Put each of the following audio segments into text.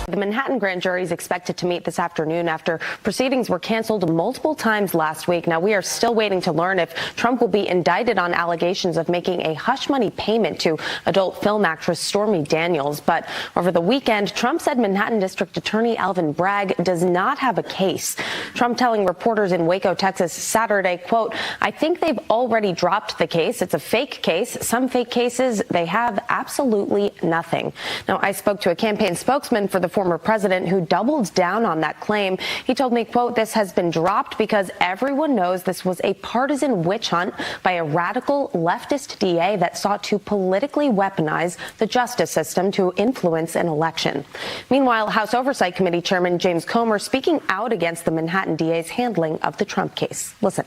The Manhattan grand jury is expected to meet this afternoon after proceedings were canceled multiple times last week. Now, we are still waiting to learn if Trump will be indicted on allegations of making a hush money payment to adult film actress Stormy Daniels. But over the weekend, Trump said Manhattan District Attorney Alvin Bragg does not have a case. Trump telling reporters in Waco, Texas, Saturday, quote, "I think they've already dropped the case. It's a fake case. Some fake cases, they have absolutely nothing." Now, I spoke to a campaign spokesman for the former president who doubled down on that claim. He told me, quote, "This has been dropped because everyone knows this was a partisan witch hunt by a radical leftist DA that sought to politically weaponize the justice system to influence an election." Meanwhile, House Oversight Committee Chairman James Comer speaking out against the Manhattan DA's handling of the Trump case. Listen.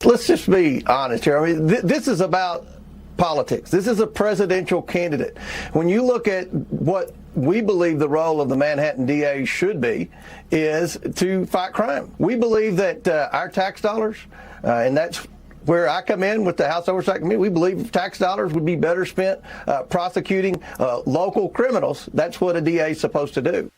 Let's just be honest here. I mean, this is about politics. This is a presidential candidate. When you look at what we believe the role of the Manhattan DA should be, is to fight crime. We believe that our tax dollars, and that's where I come in with the House Oversight Committee, we believe tax dollars would be better spent prosecuting local criminals. That's what a DA is supposed to do.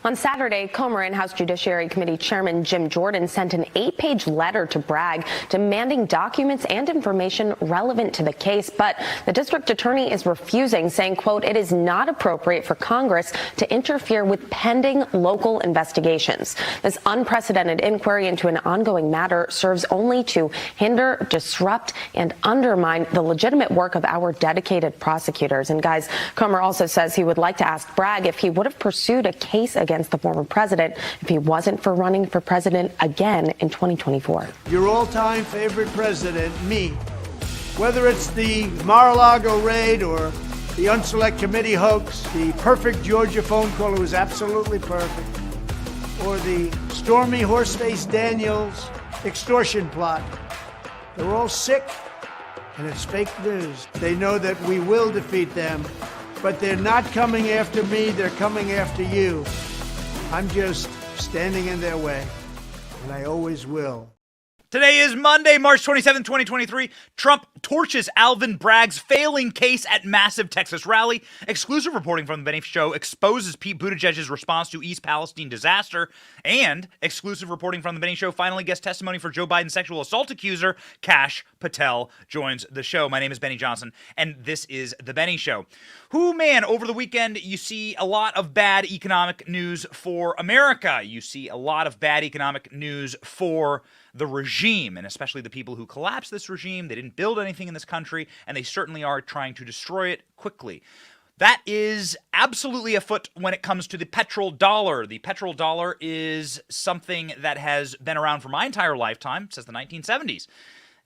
On Saturday, Comer and House Judiciary Committee Chairman Jim Jordan sent an 8-page letter to Bragg demanding documents and information relevant to the case. But the district attorney is refusing, saying, quote, "It is not appropriate for Congress to interfere with pending local investigations. This unprecedented inquiry into an ongoing matter serves only to hinder, disrupt, and undermine the legitimate work of our dedicated prosecutors." And guys, Comer also says he would like to ask Bragg if he would have pursued a case against the former president if he wasn't for running for president again in 2024. Your all-time favorite president, me. Whether it's the Mar-a-Lago raid or the Unselect Committee hoax, the perfect Georgia phone call, it was absolutely perfect, or the Stormy Horseface Daniels extortion plot, they're all sick, and it's fake news. They know that we will defeat them, but they're not coming after me, they're coming after you. I'm just standing in their way, and I always will. Today is Monday, March 27, 2023. Trump torches Alvin Bragg's failing case at massive Texas rally. Exclusive reporting from The Benny Show exposes Pete Buttigieg's response to East Palestine disaster. And exclusive reporting from The Benny Show finally gets testimony for Joe Biden's sexual assault accuser. Kash Patel joins the show. My name is Benny Johnson, and this is The Benny Show. Man, over the weekend, you see a lot of bad economic news for America. You see a lot of bad economic news for the regime, and especially the people who collapsed this regime. They didn't build anything in this country, and they certainly are trying to destroy it quickly. That is absolutely afoot when it comes to the petrodollar. The petrodollar is something that has been around for my entire lifetime, since the 1970s.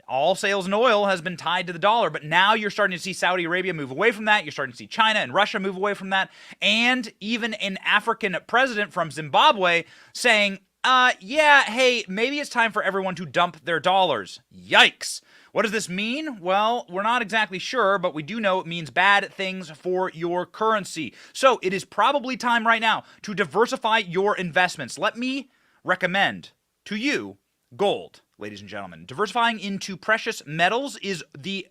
All sales in oil has been tied to the dollar, but now you're starting to see Saudi Arabia move away from that. You're starting to see China and Russia move away from that. And even an African president from Zimbabwe saying, hey, maybe it's time for everyone to dump their dollars. Yikes. What does this mean? Well, we're not exactly sure, but we do know it means bad things for your currency. So it is probably time right now to diversify your investments. Let me recommend to you gold, ladies and gentlemen. Diversifying into precious metals is the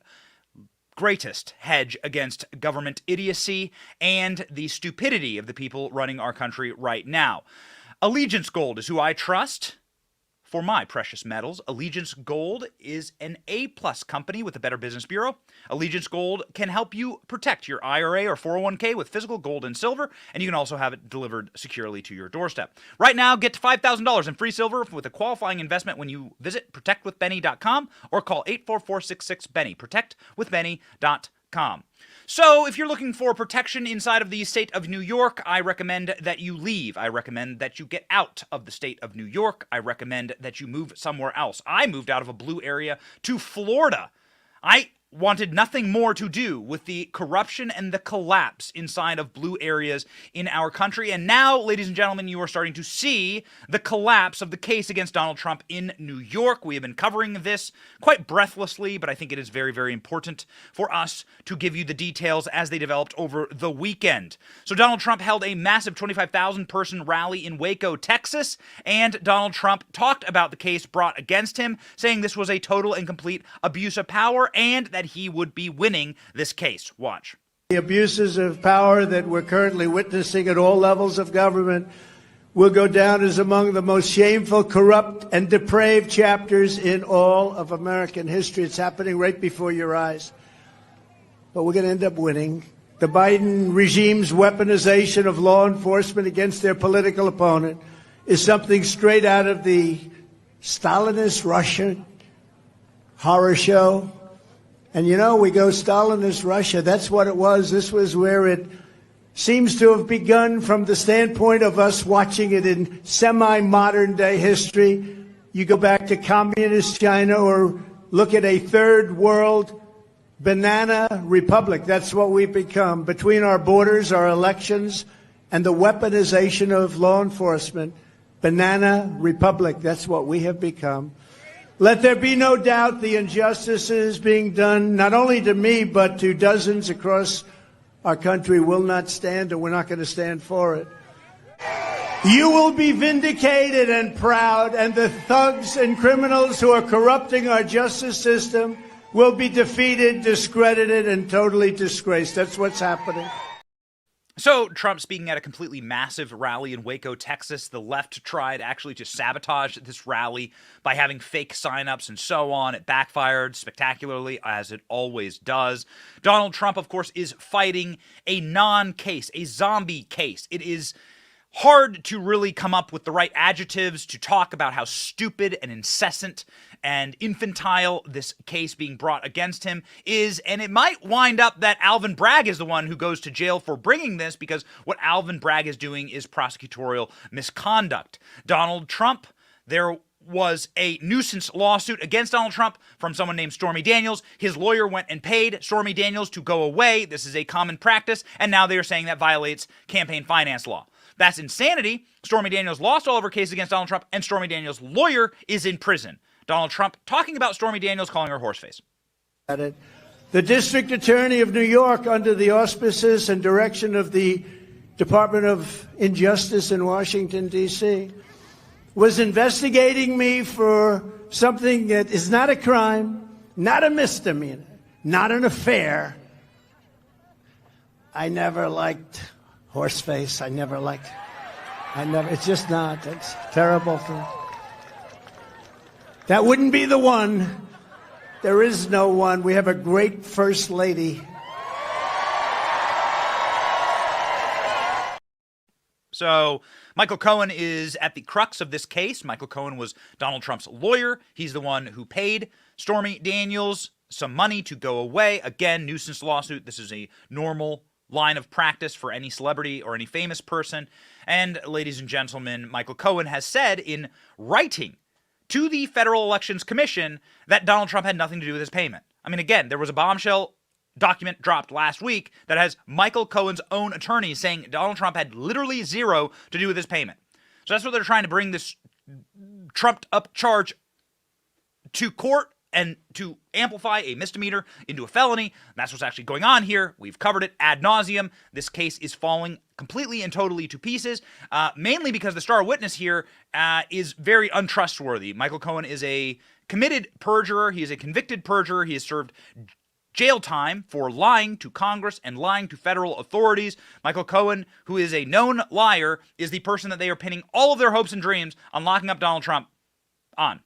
greatest hedge against government idiocy and the stupidity of the people running our country right now. Allegiance Gold is who I trust for my precious metals. Allegiance Gold is an A-plus company with the Better Business Bureau. Allegiance Gold can help you protect your IRA or 401k with physical gold and silver, and you can also have it delivered securely to your doorstep. Right now, get to $5,000 in free silver with a qualifying investment when you visit protectwithbenny.com or call 844-66-BENNY, protectwithbenny.com. So if you're looking for protection inside of the state of New York, I recommend that you leave. I recommend that you get out of the state of New York. I recommend that you move somewhere else. I moved out of a blue area to Florida. I wanted nothing more to do with the corruption and the collapse inside of blue areas in our country. And now, ladies and gentlemen, you are starting to see the collapse of the case against Donald Trump in New York. We have been covering this quite breathlessly, but I think it is very, very important for us to give you the details as they developed over the weekend. So Donald Trump held a massive 25,000-person rally in Waco, Texas, and Donald Trump talked about the case brought against him, saying this was a total and complete abuse of power and that he would be winning this case. Watch. The abuses of power that we're currently witnessing at all levels of government will go down as among the most shameful, corrupt, and depraved chapters in all of American history. It's happening right before your eyes. But we're going to end up winning. The Biden regime's weaponization of law enforcement against their political opponent is something straight out of the Stalinist Russian horror show. And you know, we go Stalinist Russia, that's what it was. This was where it seems to have begun from the standpoint of us watching it in semi-modern day history. You go back to communist China or look at a third world banana republic. That's what we've become. Between our borders, our elections, and the weaponization of law enforcement, banana republic, that's what we have become. Let there be no doubt the injustices being done, not only to me, but to dozens across our country will not stand, and we're not going to stand for it. You will be vindicated and proud, and the thugs and criminals who are corrupting our justice system will be defeated, discredited, and totally disgraced. That's what's happening. So, Trump speaking at a completely massive rally in Waco, Texas. The left tried actually to sabotage this rally by having fake signups and so on. It backfired spectacularly, as it always does. Donald Trump, of course, is fighting a non-case, a zombie case. It is hard to really come up with the right adjectives to talk about how stupid and incessant and infantile this case being brought against him is, and it might wind up that Alvin Bragg is the one who goes to jail for bringing this, because what Alvin Bragg is doing is prosecutorial misconduct. Donald Trump, there was a nuisance lawsuit against Donald Trump from someone named Stormy Daniels. His lawyer went and paid Stormy Daniels to go away. This is a common practice, and now they are saying that violates campaign finance law. That's insanity. Stormy Daniels lost all of her cases against Donald Trump, and Stormy Daniels' lawyer is in prison. Donald Trump talking about Stormy Daniels, calling her horseface. The District Attorney of New York, under the auspices and direction of the Department of Injustice in Washington, D.C., was investigating me for something that is not a crime, not a misdemeanor, not an affair. I never liked horseface. It's just not. It's a terrible thing. That wouldn't be the one. There is no one. We have a great First Lady. So Michael Cohen is at the crux of this case. Michael Cohen was Donald Trump's lawyer. He's the one who paid Stormy Daniels some money to go away. Again, nuisance lawsuit. This is a normal line of practice for any celebrity or any famous person. And ladies and gentlemen, Michael Cohen has said in writing to the Federal Elections Commission that Donald Trump had nothing to do with his payment. I mean, again, there was a bombshell document dropped last week that has Michael Cohen's own attorney saying Donald Trump had literally zero to do with his payment. So that's what they're trying to bring this trumped up charge to court and to amplify a misdemeanor into a felony. That's what's actually going on here. We've covered it ad nauseum. This case is falling completely and totally to pieces, mainly because the star witness here is very untrustworthy. Michael Cohen is a committed perjurer. He is a convicted perjurer. He has served jail time for lying to Congress and lying to federal authorities. Michael Cohen, who is a known liar, is the person that they are pinning all of their hopes and dreams on locking up Donald Trump on.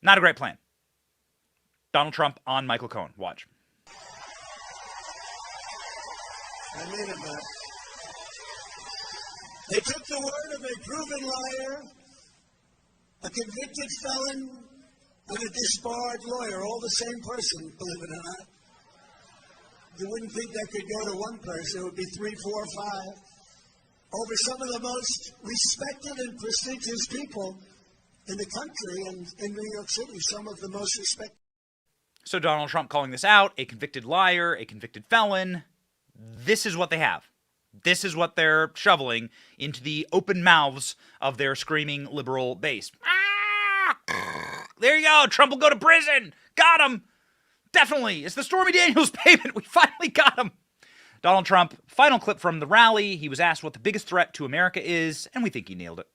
Not a great plan. Donald Trump on Michael Cohen. Watch. I mean it, man. They took the word of a proven liar, a convicted felon, and a disbarred lawyer, all the same person, believe it or not. You wouldn't think that could go to one person. It would be 3, 4, 5. Over some of the most respected and prestigious people in the country and in New York City, some of the most respected. So Donald Trump calling this out, a convicted liar, a convicted felon. This is what they have. This is what they're shoveling into the open mouths of their screaming liberal base. Ah! There you go. Trump will go to prison. Got him. Definitely. It's the Stormy Daniels payment. We finally got him. Donald Trump, final clip from the rally. He was asked what the biggest threat to America is, and we think he nailed it.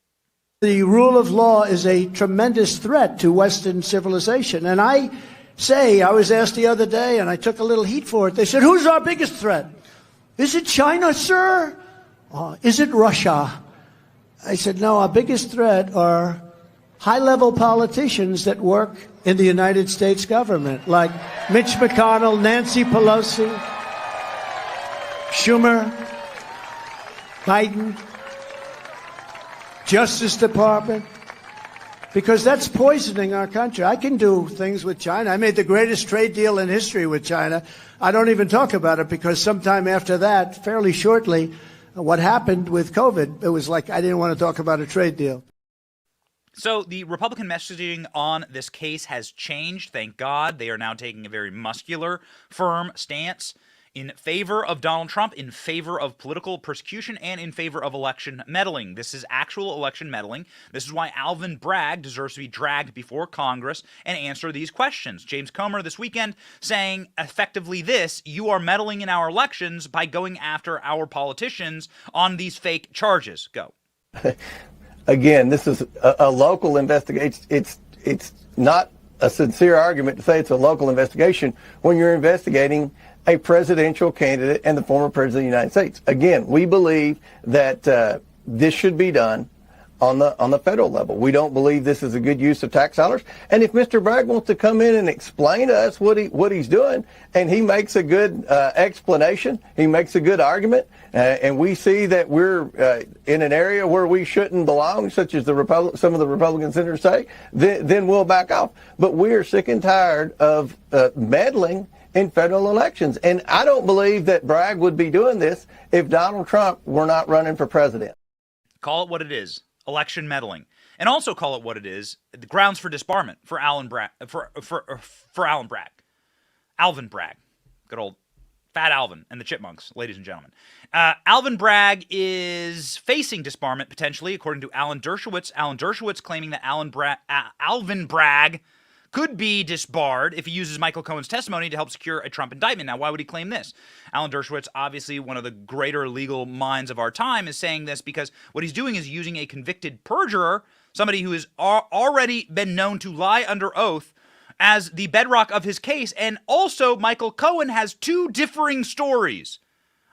The rule of law is a tremendous threat to Western civilization. And I was asked the other day, and I took a little heat for it. They said, who's our biggest threat? Is it China, sir? Is it Russia? I said, no, our biggest threat are high-level politicians that work in the United States government, like Mitch McConnell, Nancy Pelosi, Schumer, Biden, Justice Department, because that's poisoning our country. I can do things with China. I made the greatest trade deal in history with China. I don't even talk about it because sometime after that, fairly shortly, what happened with COVID, it was like I didn't want to talk about a trade deal. So the Republican messaging on this case has changed, thank God. They are now taking a very muscular, firm stance in favor of Donald Trump, in favor of political persecution, and in favor of election meddling. This is actual election meddling. This is why Alvin Bragg deserves to be dragged before Congress and answer these questions. James Comer this weekend saying effectively this: you are meddling in our elections by going after our politicians on these fake charges. Go. Again, this is a local investigation. It's not a sincere argument to say it's a local investigation when you're investigating a presidential candidate and the former president of the United States. Again, we believe that this should be done on the federal level. We don't believe this is a good use of tax dollars. And if Mr. Bragg wants to come in and explain to us what he's doing, and he makes a good explanation, he makes a good argument, and we see that we're in an area where we shouldn't belong, such as some of the Republican senators say, then we'll back off. But we are sick and tired of meddling in federal elections. And I don't believe that Bragg would be doing this if Donald Trump were not running for president. Call it what it is. Election meddling. And also call it what it is, the grounds for disbarment for Alvin Bragg. Alvin Bragg. Good old Fat Alvin and the Chipmunks, ladies and gentlemen. Alvin Bragg is facing disbarment potentially, according to Alan Dershowitz. Alan Dershowitz claiming that Alvin Bragg could be disbarred if he uses Michael Cohen's testimony to help secure a Trump indictment. Now, why would he claim this? Alan Dershowitz, obviously one of the greater legal minds of our time, is saying this because what he's doing is using a convicted perjurer, somebody who has already been known to lie under oath, as the bedrock of his case. And also, Michael Cohen has two differing stories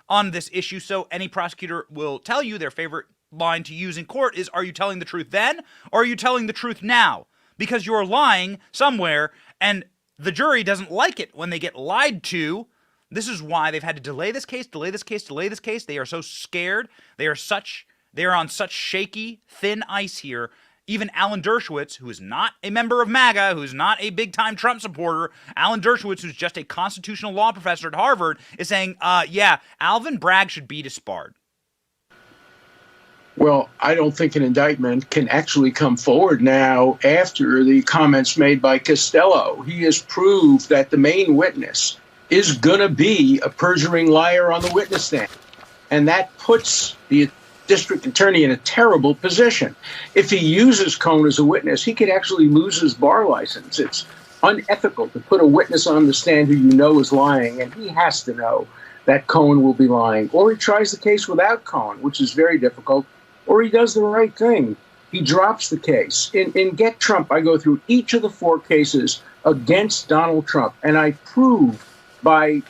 on this issue. So any prosecutor will tell you their favorite line to use in court is, are you telling the truth then, or are you telling the truth now? Because you're lying somewhere, and the jury doesn't like it when they get lied to. This is why they've had to delay this case. They are so scared. They are on such shaky, thin ice here. Even Alan Dershowitz, who is not a member of MAGA, who's not a big-time Trump supporter, Alan Dershowitz, who's just a constitutional law professor at Harvard, is saying, yeah, Alvin Bragg should be disbarred. Well, I don't think an indictment can actually come forward now after the comments made by Costello. He has proved that the main witness is going to be a perjuring liar on the witness stand. And that puts the district attorney in a terrible position. If he uses Cohen as a witness, he could actually lose his bar license. It's unethical to put a witness on the stand who you know is lying, and he has to know that Cohen will be lying. Or he tries the case without Cohen, which is very difficult. Or he does the right thing. He drops the case. In Get Trump, I go through each of the 4 cases against Donald Trump, and I prove by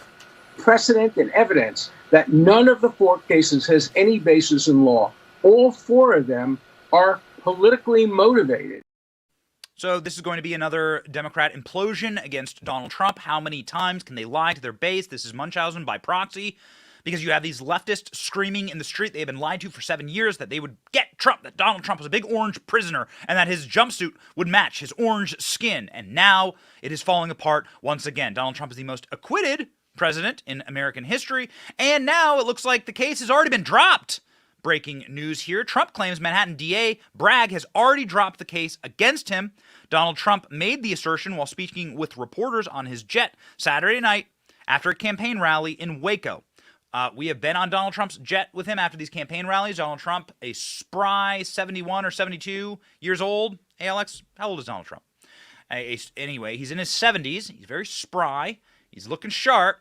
precedent and evidence that none of the 4 cases has any basis in law. All 4 of them are politically motivated. So this is going to be another Democrat implosion against Donald Trump. How many times can they lie to their base? This is Munchausen by proxy. Because you have these leftists screaming in the street they have been lied to for 7 years that they would get Trump, that Donald Trump was a big orange prisoner, and that his jumpsuit would match his orange skin. And now it is falling apart once again. Donald Trump is the most acquitted president in American history, and now it looks like the case has already been dropped. Breaking news here. Trump claims Manhattan DA Bragg has already dropped the case against him. Donald Trump made the assertion while speaking with reporters on his jet Saturday night after a campaign rally in Waco. We have been on Donald Trump's jet with him after these campaign rallies. Donald Trump, a spry 71 or 72 years old. Hey, Alex, how old is Donald Trump? Anyway, he's in his 70s. He's very spry. He's looking sharp.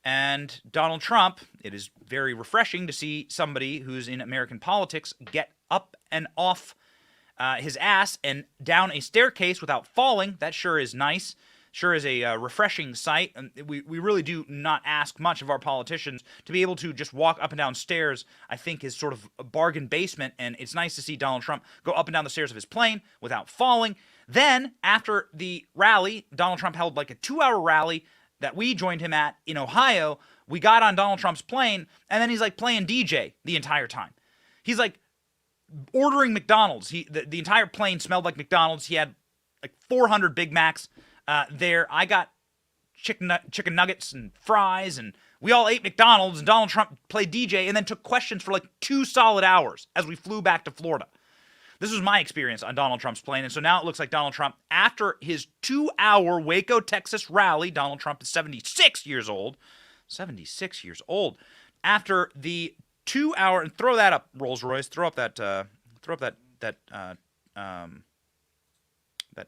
And Donald Trump, it is very refreshing to see somebody who's in American politics get up and off his ass and down a staircase without falling. That sure is nice. sure is a refreshing sight. And we really do not ask much of our politicians. To be able to just walk up and down stairs, I think, is sort of a bargain basement. And it's nice to see Donald Trump go up and down the stairs of his plane without falling. Then, after the rally, Donald Trump held like a 2-hour rally that we joined him at in Ohio. We got on Donald Trump's plane, and then he's like playing DJ the entire time. He's like ordering McDonald's. The entire plane smelled like McDonald's. He had like 400 Big Macs there. I got chicken nuggets and fries, and we all ate McDonald's, and Donald Trump played DJ and then took questions for like 2 solid hours as we flew back to Florida. This was my experience on Donald Trump's plane, and so now it looks like Donald Trump, after his 2-hour Waco, Texas rally, Donald Trump is 76 years old. 76 years old. After the 2-hour, and throw that up, Rolls Royce, throw up that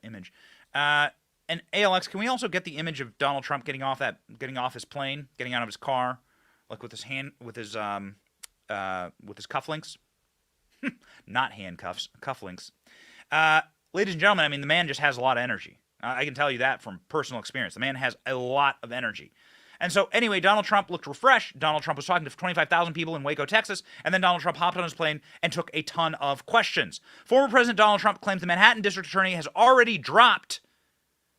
image. And ALX, can we also get the image of Donald Trump getting off his plane, getting out of his car, like with his cufflinks? Not handcuffs, cufflinks. Ladies and gentlemen, I mean, the man just has a lot of energy. I can tell you that from personal experience. The man has a lot of energy. And so, anyway, Donald Trump looked refreshed. Donald Trump was talking to 25,000 people in Waco, Texas, and then Donald Trump hopped on his plane and took a ton of questions. Former President Donald Trump claims the Manhattan District Attorney has already dropped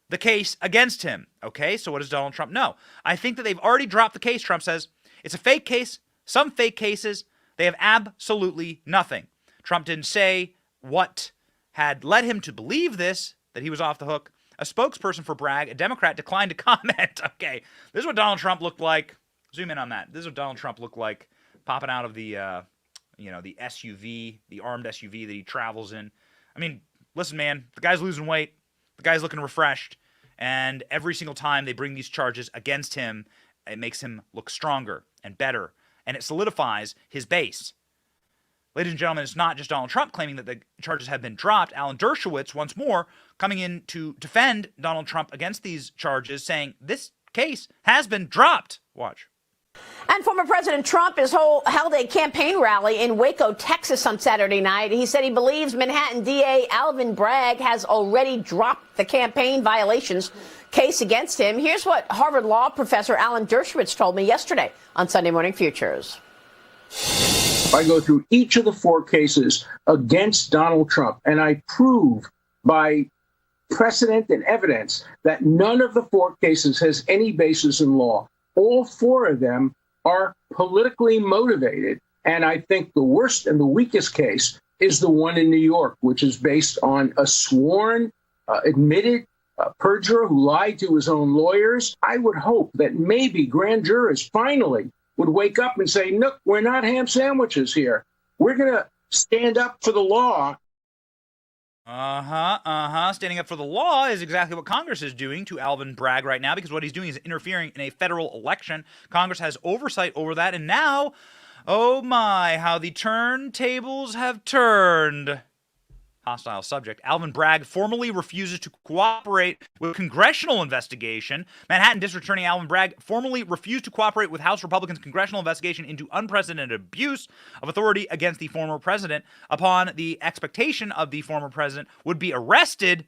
the case against him. Okay, so what does Donald Trump know? I think that they've already dropped the case, Trump says. It's a fake case. Some fake cases. They have absolutely nothing. Trump didn't say what had led him to believe this, that he was off the hook. A spokesperson for Bragg, a Democrat, declined to comment. Okay, this is what Donald Trump looked like. Zoom in on that. This is what Donald Trump looked like popping out of the SUV, the armed SUV that he travels in. I mean, listen, man, the guy's losing weight. The guy's looking refreshed. And every single time they bring these charges against him, it makes him look stronger and better. And it solidifies his base. Ladies and gentlemen, it's not just Donald Trump claiming that the charges have been dropped. Alan Dershowitz, once more, coming in to defend Donald Trump against these charges, saying this case has been dropped. Watch. And former President Trump held a campaign rally in Waco, Texas on Saturday night. He said he believes Manhattan DA Alvin Bragg has already dropped the campaign violations case against him. Here's what Harvard Law professor Alan Dershowitz told me yesterday on Sunday Morning Futures. I go through each of the 4 cases against Donald Trump, and I prove by precedent and evidence that none of the 4 cases has any basis in law. All 4 of them are politically motivated, and I think the worst and the weakest case is the one in New York, which is based on a sworn, admitted perjurer who lied to his own lawyers. I would hope that maybe grand jurors finally would wake up and say, look, we're not ham sandwiches here. We're going to stand up for the law. Standing up for the law is exactly what Congress is doing to Alvin Bragg right now, because what he's doing is interfering in a federal election. Congress has oversight over that, and now, oh my, how the turntables have turned. Hostile subject. Alvin Bragg formally refuses to cooperate with congressional investigation. Manhattan District Attorney Alvin Bragg formally refused to cooperate with House Republicans' congressional investigation into unprecedented abuse of authority against the former president, upon the expectation of the former president would be arrested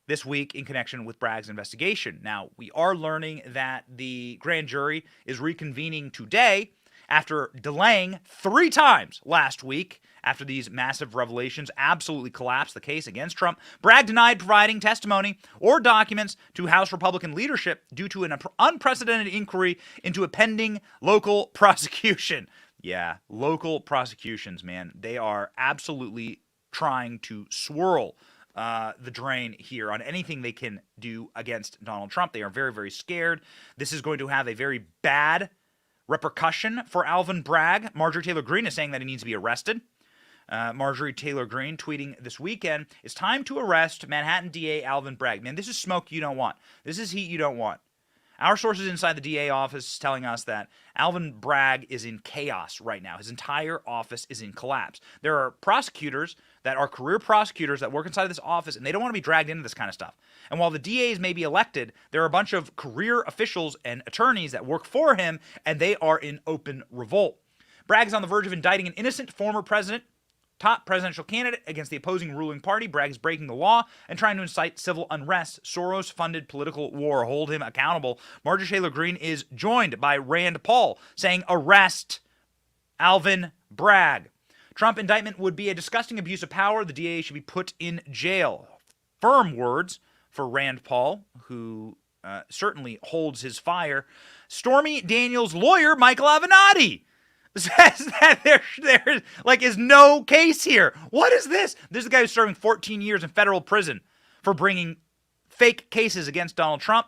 this week in connection with Bragg's investigation. Now, we are learning that the grand jury is reconvening today after delaying 3 times last week. After these massive revelations absolutely collapsed the case against Trump, Bragg denied providing testimony or documents to House Republican leadership due to an unprecedented inquiry into a pending local prosecution. Yeah, local prosecutions, man. They are absolutely trying to swirl the drain here on anything they can do against Donald Trump. They are very, very scared. This is going to have a very bad repercussion for Alvin Bragg. Marjorie Taylor Greene is saying that he needs to be arrested. Marjorie Taylor Greene tweeting this weekend, it's time to arrest Manhattan DA Alvin Bragg. Man, this is smoke you don't want. This is heat you don't want. Our sources inside the DA office telling us that Alvin Bragg is in chaos right now. His entire office is in collapse. There are prosecutors that are career prosecutors that work inside of this office, and they don't want to be dragged into this kind of stuff. And while the DAs may be elected, there are a bunch of career officials and attorneys that work for him, and they are in open revolt. Bragg is on the verge of indicting an innocent former president top presidential candidate against the opposing ruling party. Bragg is breaking the law and trying to incite civil unrest. Soros-funded political war. Hold him accountable. Marjorie Taylor Greene is joined by Rand Paul saying, arrest Alvin Bragg. Trump indictment would be a disgusting abuse of power. The DA should be put in jail. Firm words for Rand Paul, who certainly holds his fire. Stormy Daniels' lawyer, Michael Avenatti, says that there is no case here. What is this? This is the guy who's serving 14 years in federal prison for bringing fake cases against Donald Trump.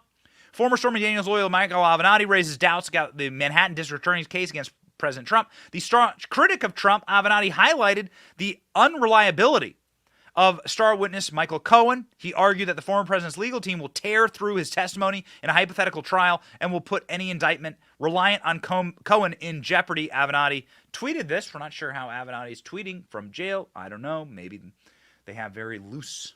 Former Stormy Daniels lawyer Michael Avenatti raises doubts about the Manhattan District Attorney's case against President Trump. The staunch critic of Trump, Avenatti, highlighted the unreliability of star witness Michael Cohen. He argued that the former president's legal team will tear through his testimony in a hypothetical trial and will put any indictment reliant on Cohen in jeopardy. Avenatti tweeted this. We're not sure how Avenatti is tweeting from jail. I don't know. Maybe they have very loose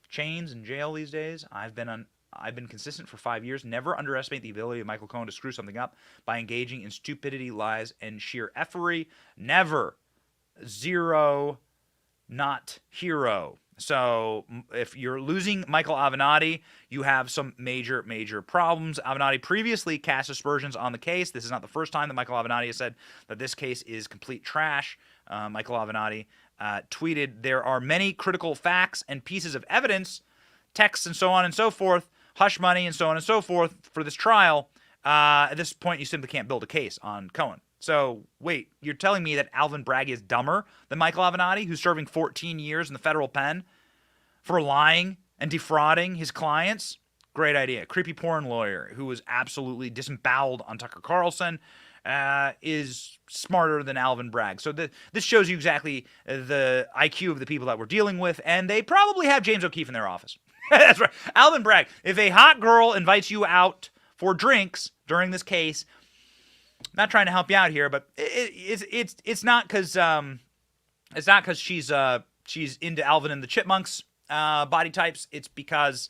chains in jail these days. I've been consistent for 5 years. Never underestimate the ability of Michael Cohen to screw something up by engaging in stupidity, lies, and sheer effery. Never. Zero. Not hero. So if you're losing Michael Avenatti, you have some major problems. Avenatti previously cast aspersions on the case. This is not the first time that Michael Avenatti has said that this case is complete trash. Michael Avenatti tweeted, there are many critical facts and pieces of evidence, texts and so on and so forth, hush money and so on and so forth for this trial. At this point, you simply can't build a case on Cohen. So, wait, you're telling me that Alvin Bragg is dumber than Michael Avenatti, who's serving 14 years in the federal pen for lying and defrauding his clients? Great idea. Creepy porn lawyer who was absolutely disemboweled on Tucker Carlson is smarter than Alvin Bragg. So this shows you exactly the IQ of the people that we're dealing with, and they probably have James OKeefe in their office. That's right. Alvin Bragg, if a hot girl invites you out for drinks during this case, not trying to help you out here, but it's not because she's into Alvin and the Chipmunks body types. It's because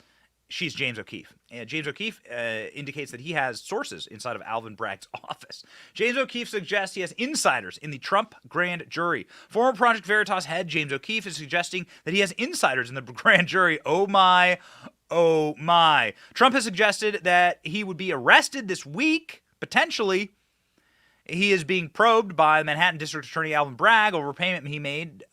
she's James OKeefe. And James OKeefe indicates that he has sources inside of Alvin Bragg's office. James OKeefe suggests he has insiders in the Trump grand jury. Former Project Veritas head James OKeefe is suggesting that he has insiders in the grand jury. Oh my, oh my. Trump has suggested that he would be arrested this week, potentially. He is being probed by Manhattan District Attorney Alvin Bragg over a payment made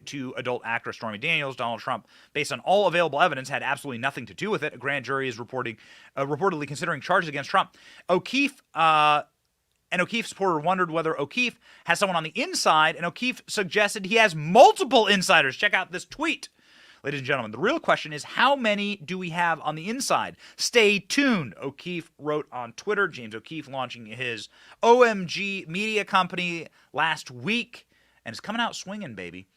to adult actress Stormy Daniels. Donald Trump, based on all available evidence, had absolutely nothing to do with it. A grand jury is reportedly considering charges against Trump. O'Keefe, an O'Keefe supporter wondered whether O'Keefe has someone on the inside, and O'Keefe suggested he has multiple insiders. Check out this tweet. Ladies and gentlemen, the real question is, how many do we have on the inside? Stay tuned, O'Keefe wrote on Twitter. James O'Keefe launching his OMG media company last week, and it's coming out swinging, baby.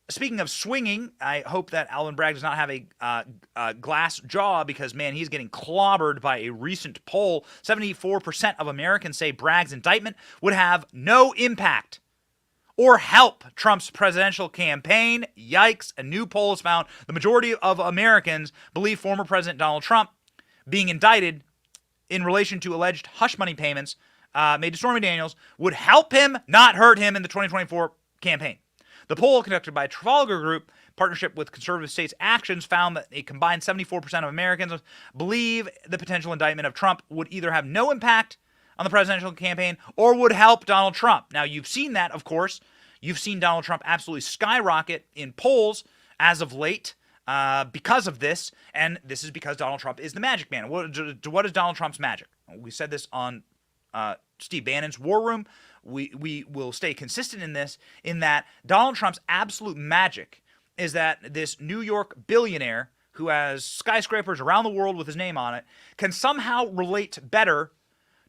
Speaking of swinging, I hope that Alvin Bragg does not have a glass jaw because, man, he's getting clobbered by a recent poll. 74% of Americans say Bragg's indictment would have no impact or help Trump's presidential campaign. Yikes. A new poll has found the majority of Americans believe former President Donald Trump being indicted in relation to alleged hush money payments made to Stormy Daniels would help him, not hurt him in the 2024 campaign. The poll conducted by Trafalgar Group, partnership with Conservative States Actions, found that a combined 74% of Americans believe the potential indictment of Trump would either have no impact on the presidential campaign or would help Donald Trump. Now, you've seen that, of course. You've seen Donald Trump absolutely skyrocket in polls as of late because of this, and this is because Donald Trump is the magic man. What is Donald Trump's magic? We said this on Steve Bannon's War Room. We will stay consistent in this, in that Donald Trump's absolute magic is that this New York billionaire who has skyscrapers around the world with his name on it can somehow relate better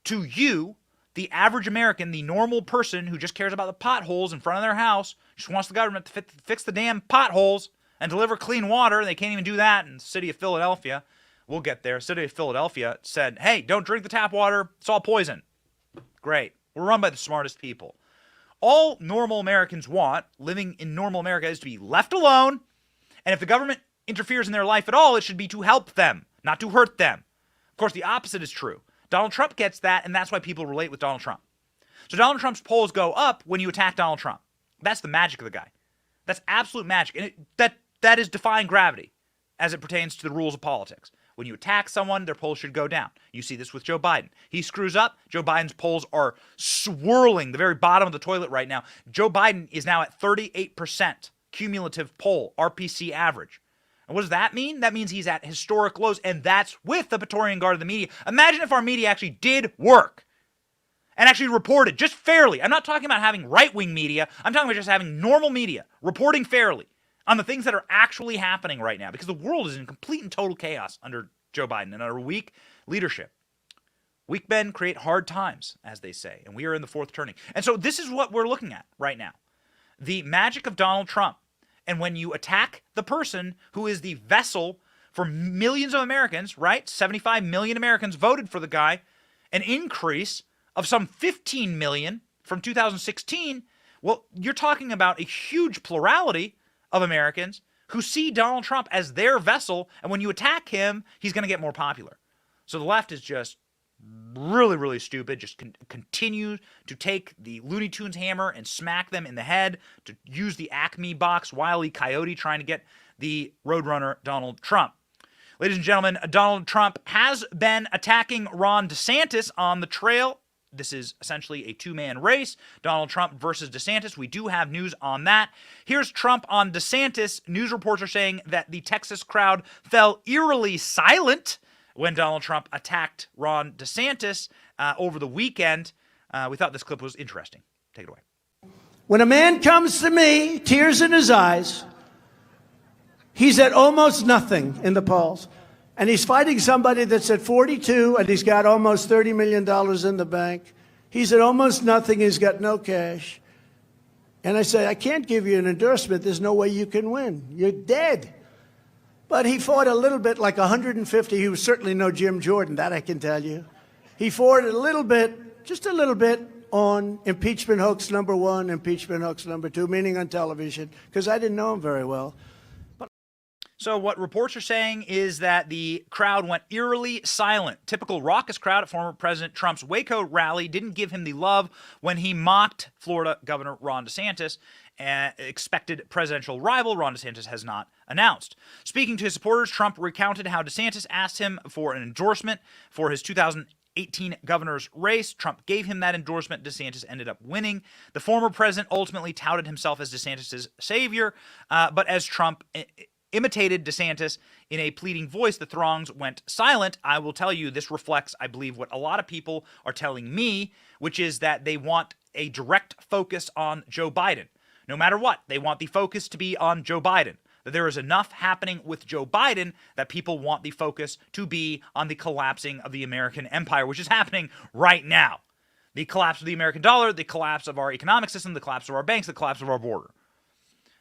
to you, the average American, the normal person who just cares about the potholes in front of their house, just wants the government to fix the damn potholes and deliver clean water. They can't even do that in the city of Philadelphia. We'll get there. City of Philadelphia said, hey, don't drink the tap water. It's all poison. Great. We're run by the smartest people. All normal Americans want, living in normal America, is to be left alone. And if the government interferes in their life at all, it should be to help them, not to hurt them. Of course, the opposite is true. Donald Trump gets that, and that's why people relate with Donald Trump. So Donald Trump's polls go up when you attack Donald Trump. That's the magic of the guy. That's absolute magic. And that is defying gravity as it pertains to the rules of politics. When you attack someone, their polls should go down. You see this with Joe Biden. He screws up, Joe Biden's polls are swirling the very bottom of the toilet right now. Joe Biden is now at 38% cumulative poll, RPC average. And what does that mean? That means he's at historic lows, and that's with the Praetorian Guard of the media. Imagine if our media actually did work and actually reported just fairly. I'm not talking about having right-wing media. I'm talking about just having normal media reporting fairly on the things that are actually happening right now, because the world is in complete and total chaos under Joe Biden and under weak leadership. Weak men create hard times, as they say, and we are in the fourth turning. And so this is what we're looking at right now. The magic of Donald Trump. And when you attack the person who is the vessel for millions of Americans, right? 75 million Americans voted for the guy, an increase of some 15 million from 2016. Well, you're talking about a huge plurality of Americans who see Donald Trump as their vessel, and when you attack him, he's going to get more popular. So the left is just really, really stupid, just continue to take the Looney Tunes hammer and smack them in the head, to use the Acme box, Wile E. Coyote trying to get the Roadrunner Donald Trump. Ladies and gentlemen, Donald Trump has been attacking Ron DeSantis on the trail. This is essentially a two-man race, Donald Trump versus DeSantis. We do have news on that. Here's Trump on DeSantis. News reports are saying that the Texas crowd fell eerily silent when Donald Trump attacked Ron DeSantis over the weekend. We thought this clip was interesting. Take it away. When a man comes to me, tears in his eyes, he's at almost nothing in the polls. And he's fighting somebody that's at 42, and he's got almost $30 million in the bank. He's at almost nothing. He's got no cash. And I say, I can't give you an endorsement. There's no way you can win. You're dead. But he fought a little bit, like 150. He was certainly no Jim Jordan, that I can tell you. He fought a little bit, just a little bit, on impeachment hoax number 1, impeachment hoax number 2, meaning on television, because I didn't know him very well. So what reports are saying is that the crowd went eerily silent. Typical raucous crowd at former President Trump's Waco rally didn't give him the love when he mocked Florida Governor Ron DeSantis. Expected presidential rival Ron DeSantis has not announced. Speaking to his supporters, Trump recounted how DeSantis asked him for an endorsement for his 2018 governor's race. Trump gave him that endorsement. DeSantis ended up winning. The former president ultimately touted himself as DeSantis' savior, but as Trump imitated DeSantis in a pleading voice, the throngs went silent. I will tell you, this reflects, I believe, what a lot of people are telling me, which is that they want a direct focus on Joe Biden. No matter what, they want the focus to be on Joe Biden. That there is enough happening with Joe Biden that people want the focus to be on the collapsing of the American empire, which is happening right now. The collapse of the American dollar, the collapse of our economic system, the collapse of our banks, the collapse of our border.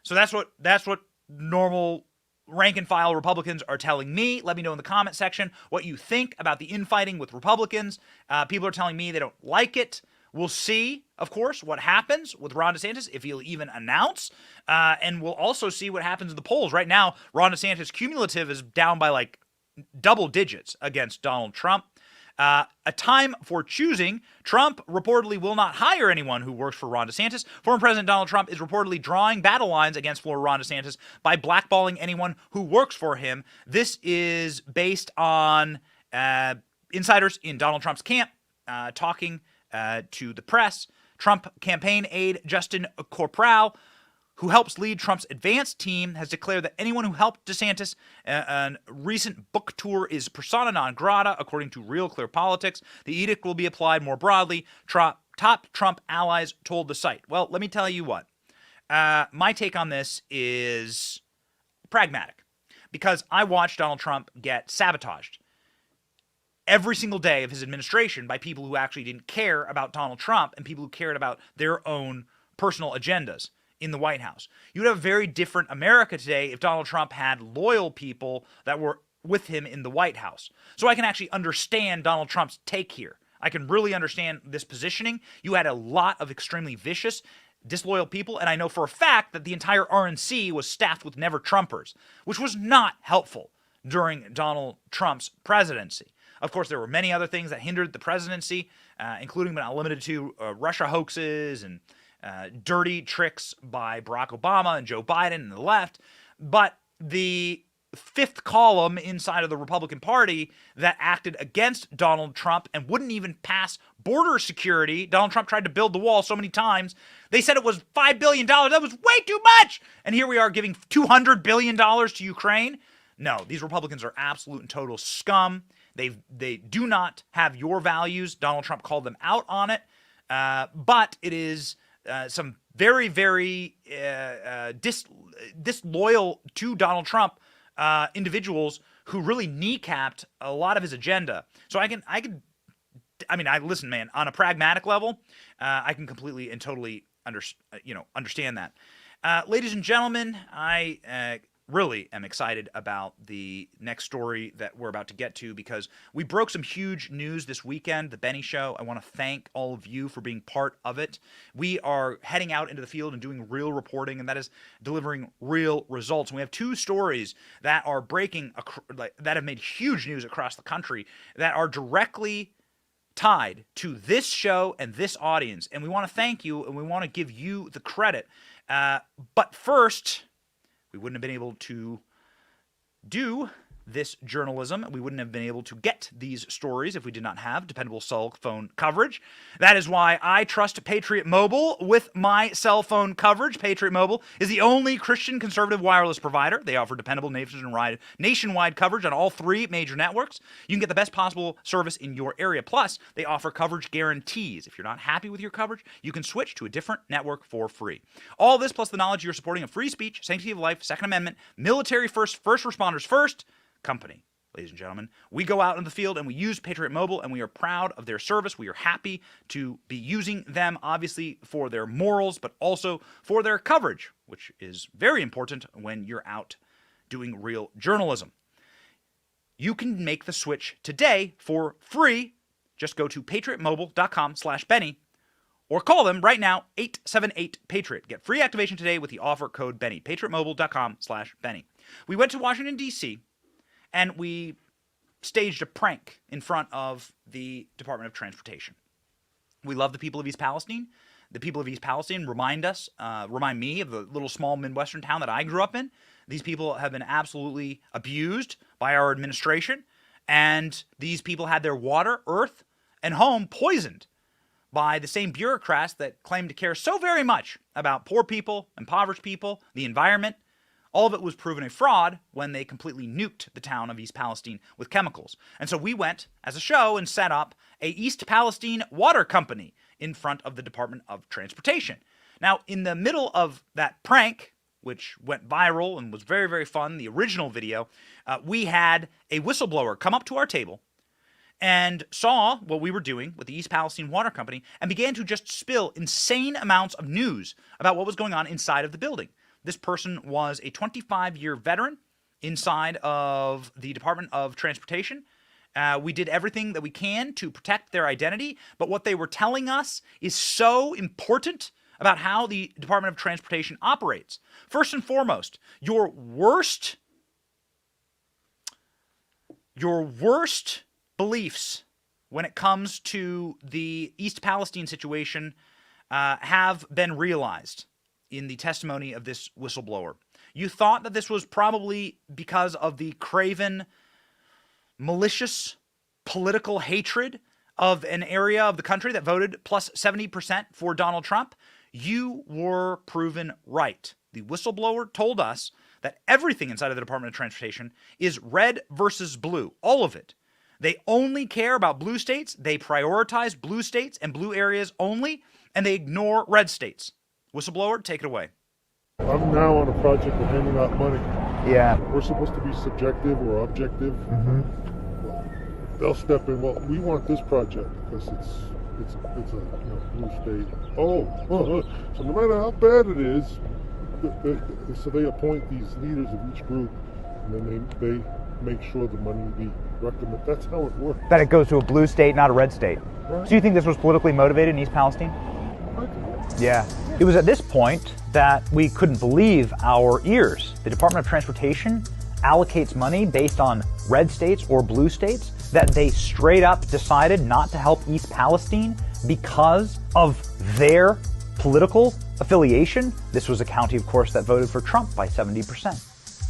So that's what normal rank and file Republicans are telling me. Let me know in the comment section what you think about the infighting with Republicans. People are telling me they don't like it. We'll see, of course, what happens with Ron DeSantis, if he'll even announce. And we'll also see what happens in the polls. Right now, Ron DeSantis' cumulative is down by like double digits against Donald Trump. A time for choosing. Trump reportedly will not hire anyone who works for Ron DeSantis. Former President Donald Trump is reportedly drawing battle lines against former Ron DeSantis by blackballing anyone who works for him. This is based on insiders in Donald Trump's camp talking to the press. Trump campaign aide Justin Corporal, who helps lead Trump's advance team, has declared that anyone who helped DeSantis a recent book tour is persona non grata, according to Real Clear Politics. The edict will be applied more broadly, top Trump allies told the site. Well, let me tell you what. My take on this is pragmatic, because I watched Donald Trump get sabotaged every single day of his administration by people who actually didn't care about Donald Trump and people who cared about their own personal agendas in the White House. You would have a very different America today if Donald Trump had loyal people that were with him in the White House. So I can actually understand Donald Trump's take here. I can really understand this positioning. You had a lot of extremely vicious, disloyal people, and I know for a fact that the entire RNC was staffed with never-Trumpers, which was not helpful during Donald Trump's presidency. Of course, there were many other things that hindered the presidency, including but not limited to Russia hoaxes and dirty tricks by Barack Obama and Joe Biden and the left. But the fifth column inside of the Republican Party that acted against Donald Trump and wouldn't even pass border security. Donald Trump tried to build the wall so many times. They said it was $5 billion. That was way too much. And here we are giving $200 billion to Ukraine. No, these Republicans are absolute and total scum. They do not have your values. Donald Trump called them out on it. But it is some very, very disloyal to Donald Trump individuals who really kneecapped a lot of his agenda. So listen, man, on a pragmatic level, I can completely and totally understand that. Ladies and gentlemen, I really am excited about the next story that we're about to get to because we broke some huge news this weekend, The Benny Show. I want to thank all of you for being part of it. We are heading out into the field and doing real reporting, and that is delivering real results. And we have two stories that are breaking, that have made huge news across the country that are directly tied to this show and this audience. And we want to thank you, and we want to give you the credit. But first, we wouldn't have been able to do this journalism. We wouldn't have been able to get these stories if we did not have dependable cell phone coverage. That is why I trust Patriot Mobile with my cell phone coverage. Patriot Mobile is the only Christian conservative wireless provider. They offer dependable nationwide coverage on all three major networks. You can get the best possible service in your area. Plus, they offer coverage guarantees. If you're not happy with your coverage, you can switch to a different network for free. All this plus the knowledge you're supporting of free speech, sanctity of life, Second Amendment, military first, first responders first, company. Ladies and gentlemen, we go out in the field and we use Patriot Mobile, and we are proud of their service. We are happy to be using them, obviously, for their morals, but also for their coverage, which is very important when you're out doing real journalism. You can make the switch today for free. Just go to patriotmobile.com/Benny or call them right now, 878-PATRIOT. Get free activation today with the offer code Benny. patriotmobile.com/Benny. We went to Washington, D.C., and we staged a prank in front of the Department of Transportation. We love the people of East Palestine. The people of East Palestine remind me of the little small Midwestern town that I grew up in. These people have been absolutely abused by our administration, and these people had their water, earth, and home poisoned by the same bureaucrats that claim to care so very much about poor people, impoverished people, the environment. All of it was proven a fraud when they completely nuked the town of East Palestine with chemicals. And so we went as a show and set up a East Palestine water company in front of the Department of Transportation. Now, in the middle of that prank, which went viral and was very, very fun, the original video, we had a whistleblower come up to our table and saw what we were doing with the East Palestine Water Company and began to just spill insane amounts of news about what was going on inside of the building. This person was a 25-year veteran inside of the Department of Transportation. We did everything that we can to protect their identity, but what they were telling us is so important about how the Department of Transportation operates. First and foremost, your worst beliefs when it comes to the East Palestine situation have been realized in the testimony of this whistleblower. You thought that this was probably because of the craven, malicious political hatred of an area of the country that voted plus 70% for Donald Trump. You were proven right. The whistleblower told us that everything inside of the Department of Transportation is red versus blue, all of it. They only care about blue states, they prioritize blue states and blue areas only, and they ignore red states. Whistleblower, take it away. I'm now on a project of handing out money. Yeah. We're supposed to be subjective or objective. Mm-hmm. Well, they'll step in. Well, we want this project because it's a blue state. So no matter how bad it is, so they appoint these leaders of each group, and then they make sure the money will be recommended. That's how it works. That it goes to a blue state, not a red state. Right. So you think this was politically motivated in East Palestine? Yeah. It was at this point that we couldn't believe our ears. The Department of Transportation allocates money based on red states or blue states. that they straight up decided not to help East Palestine because of their political affiliation? This was a county, of course, that voted for Trump by 70%.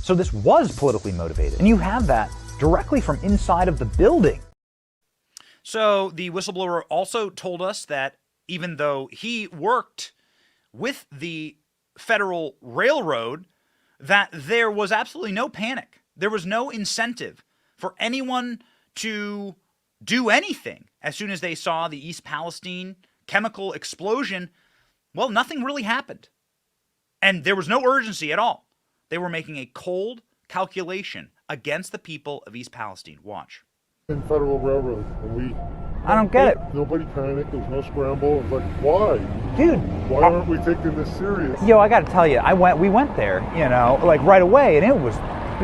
So this was politically motivated. And you have that directly from inside of the building. So the whistleblower also told us that even though he worked with the Federal Railroad, that there was absolutely no panic. There was no incentive for anyone to do anything as soon as they saw the East Palestine chemical explosion. Well, nothing really happened. And there was no urgency at all. They were making a cold calculation against the people of East Palestine. Watch. In Federal Railroad, and I don't get it. Nobody panicked. There was no scramble. It's like, why? Dude. Why aren't we taking this serious? Yo, I got to tell you, we went there, like right away, and it was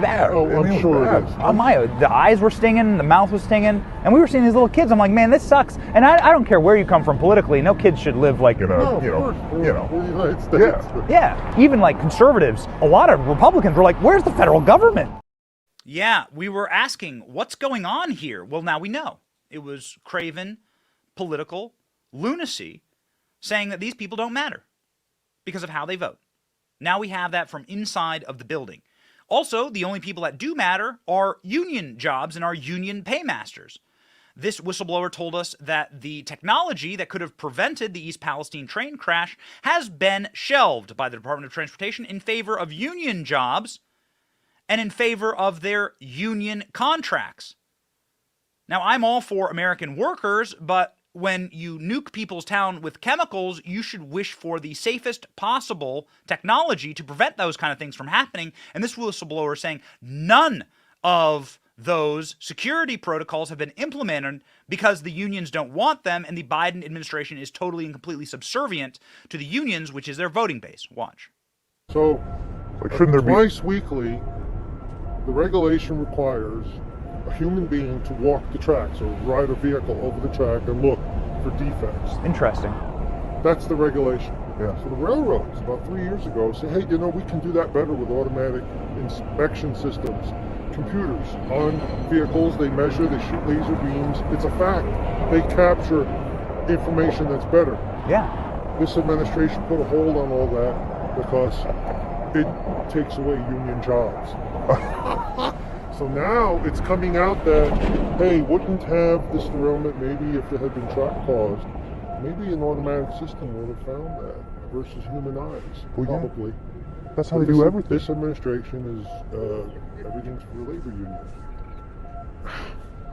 bad. Oh, I'm sure it is. The eyes were stinging, the mouth was stinging, and we were seeing these little kids. I'm like, man, this sucks. And I don't care where you come from politically. No kid should live like We're the United States. Yeah. Even like conservatives, a lot of Republicans were like, where's the federal government? Yeah, we were asking, what's going on here? Well, now we know. It was craven political lunacy saying that these people don't matter because of how they vote. Now we have that from inside of the building. Also, the only people that do matter are union jobs and our union paymasters. This whistleblower told us that the technology that could have prevented the East Palestine train crash has been shelved by the Department of Transportation in favor of union jobs and in favor of their union contracts. Now, I'm all for American workers, but when you nuke people's town with chemicals, you should wish for the safest possible technology to prevent those kind of things from happening. And this whistleblower is saying none of those security protocols have been implemented because the unions don't want them, and the Biden administration is totally and completely subservient to the unions, which is their voting base. Watch. So, twice weekly, the regulation requires a human being to walk the tracks or ride a vehicle over the track and look for defects. Interesting. That's the regulation. Yeah. So the railroads, about 3 years ago, say, hey, we can do that better with automatic inspection systems. Computers on vehicles, they measure, they shoot laser beams. It's a fact. They capture information that's better. Yeah. This administration put a hold on all that because it takes away union jobs. So now it's coming out that, hey, wouldn't have this derailment maybe if it had been truck caused. Maybe an automatic system would have found that versus human eyes, probably. Yeah. That's how they do everything. This administration is, everything's for labor unions.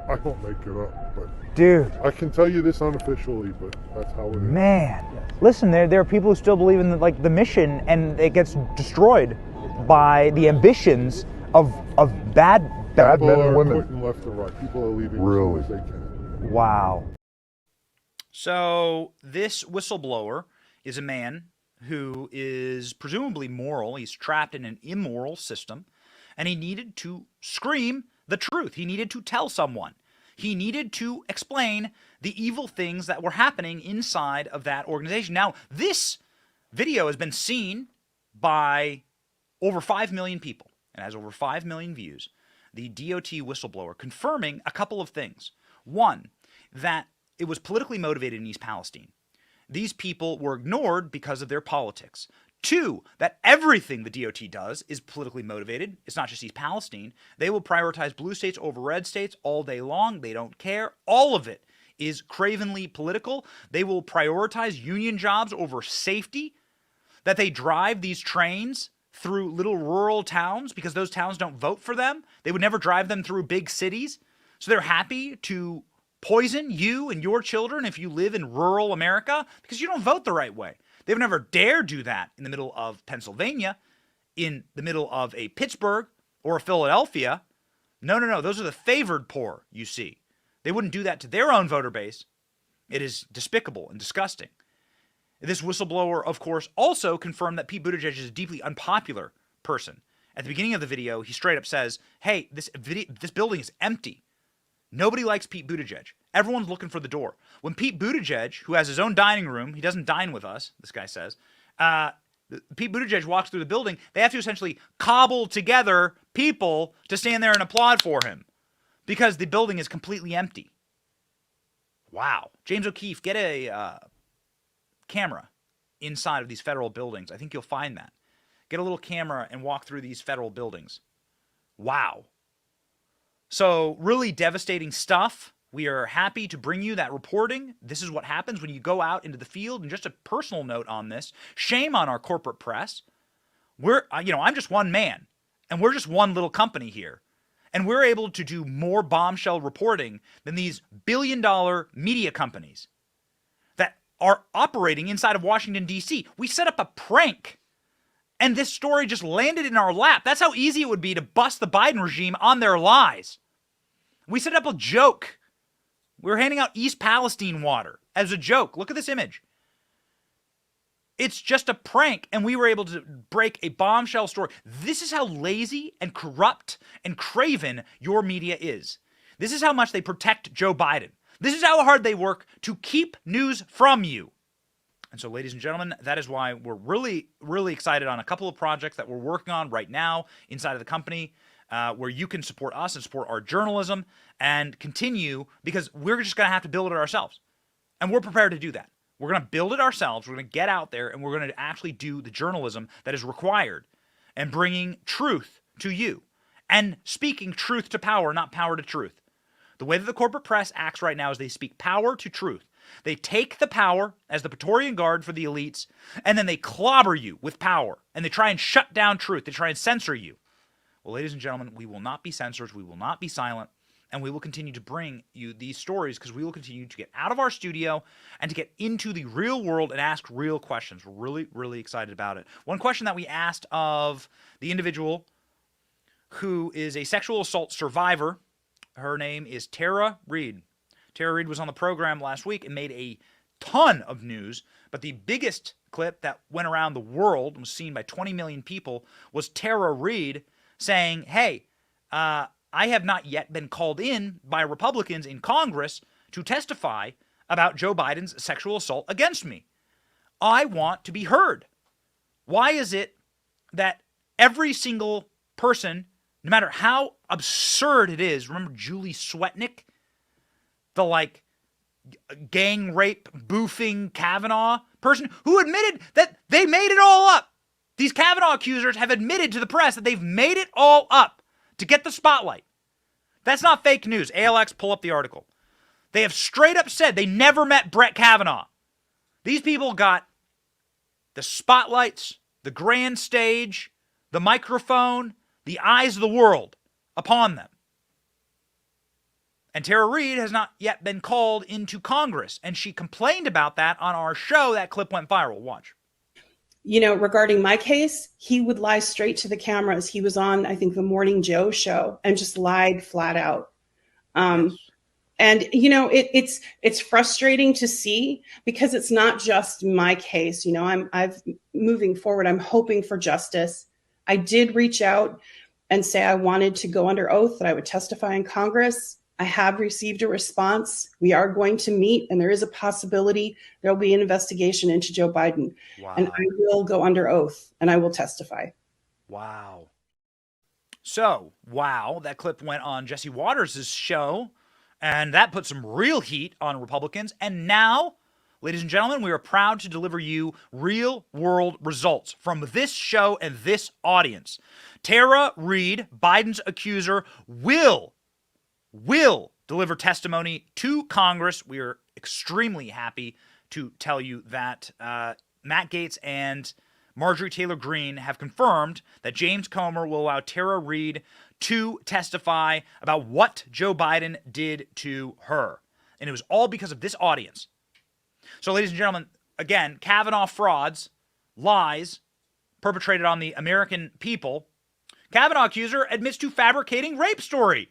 I don't make it up, but dude, I can tell you this unofficially, but that's how it is. Man, listen, there are people who still believe in the mission, and it gets destroyed by the ambitions of bad men and women. Putting left and right. People are leaving really as soon as they can. Wow. So this whistleblower is a man who is presumably moral. He's trapped in an immoral system, and he needed to scream the truth. He needed to tell someone. He needed to explain the evil things that were happening inside of that organization. Now, this video has been seen by over 5 million people and has over 5 million views. The DOT whistleblower confirming a couple of things. One, that it was politically motivated in East Palestine. These people were ignored because of their politics. Two, that everything the DOT does is politically motivated. It's not just East Palestine. They will prioritize blue states over red states all day long. They don't care. All of it is cravenly political. They will prioritize union jobs over safety. That they drive these trains through little rural towns because those towns don't vote for them. They would never drive them through big cities. So they're happy to poison you and your children if you live in rural America because you don't vote the right way. They would never dare do that in the middle of Pennsylvania, in the middle of a Pittsburgh or a Philadelphia. No. Those are the favored poor, you see. They wouldn't do that to their own voter base. It is despicable and disgusting. This whistleblower, of course, also confirmed that Pete Buttigieg is a deeply unpopular person. At the beginning of the video, he straight up says, hey, this building is empty. Nobody likes Pete Buttigieg. Everyone's looking for the door. When Pete Buttigieg, who has his own dining room, he doesn't dine with us, this guy says, Pete Buttigieg walks through the building, they have to essentially cobble together people to stand there and applaud for him. because the building is completely empty. Wow. James O'Keefe, get a camera inside of these federal buildings. I think you'll find that. Get a little camera and walk through these federal buildings. Wow. So really devastating stuff. We are happy to bring you that reporting. This is what happens when you go out into the field. And just a personal note on this, shame on our corporate press. I'm just one man, and we're just one little company here. And we're able to do more bombshell reporting than these billion-dollar media companies that are operating inside of Washington, D.C. We set up a prank, and this story just landed in our lap. That's how easy it would be to bust the Biden regime on their lies. We set up a joke. We're handing out East Palestine water as a joke. Look at this image. It's just a prank, and we were able to break a bombshell story. This is how lazy and corrupt and craven your media is. This is how much they protect Joe Biden. This is how hard they work to keep news from you. And so, ladies and gentlemen, that is why we're really, really excited on a couple of projects that we're working on right now inside of the company, where you can support us and support our journalism and continue, because we're just going to have to build it ourselves. And we're prepared to do that. We're going to build it ourselves. We're going to get out there, and we're going to actually do the journalism that is required and bringing truth to you and speaking truth to power, not power to truth. The way that the corporate press acts right now is they speak power to truth. They take the power as the Praetorian Guard for the elites, and then they clobber you with power, and they try and shut down truth. They try and censor you. Well, ladies and gentlemen, we will not be censors. We will not be silent. And we will continue to bring you these stories, because we will continue to get out of our studio and to get into the real world and ask real questions. We're really, really excited about it. One question that we asked of the individual who is a sexual assault survivor, her name is Tara Reid. Tara Reid was on the program last week and made a ton of news, but the biggest clip that went around the world and was seen by 20 million people was Tara Reid saying, hey, I have not yet been called in by Republicans in Congress to testify about Joe Biden's sexual assault against me. I want to be heard. Why is it that every single person, no matter how absurd it is, remember Julie Swetnick, the gang rape boofing Kavanaugh person who admitted that they made it all up. These Kavanaugh accusers have admitted to the press that they've made it all up to get the spotlight. That's not fake news. ALX, pull up the article. They have straight up said they never met Brett Kavanaugh. These people got the spotlights, the grand stage, the microphone, the eyes of the world upon them. And Tara Reid has not yet been called into Congress, and she complained about that on our show. That clip went viral. Watch. Regarding my case, he would lie straight to the cameras. He was on, I think, the Morning Joe show and just lied flat out. And, it's frustrating to see, because it's not just my case. I've moving forward, I'm hoping for justice. I did reach out and say I wanted to go under oath, that I would testify in Congress. I have received a response. We are going to meet, and there is a possibility there'll be an investigation into Joe Biden. Wow. And I will go under oath, and I will testify. Wow. So, wow, that clip went on Jesse Waters' show, and that put some real heat on Republicans. And now, ladies and gentlemen, we are proud to deliver you real-world results from this show and this audience. Tara Reid, Biden's accuser, will deliver testimony to Congress. We are extremely happy to tell you that Matt Gaetz and Marjorie Taylor Greene have confirmed that James Comer will allow Tara Reid to testify about what Joe Biden did to her. And it was all because of this audience. So, ladies and gentlemen, again, Kavanaugh frauds, lies perpetrated on the American people. Kavanaugh accuser admits to fabricating rape story.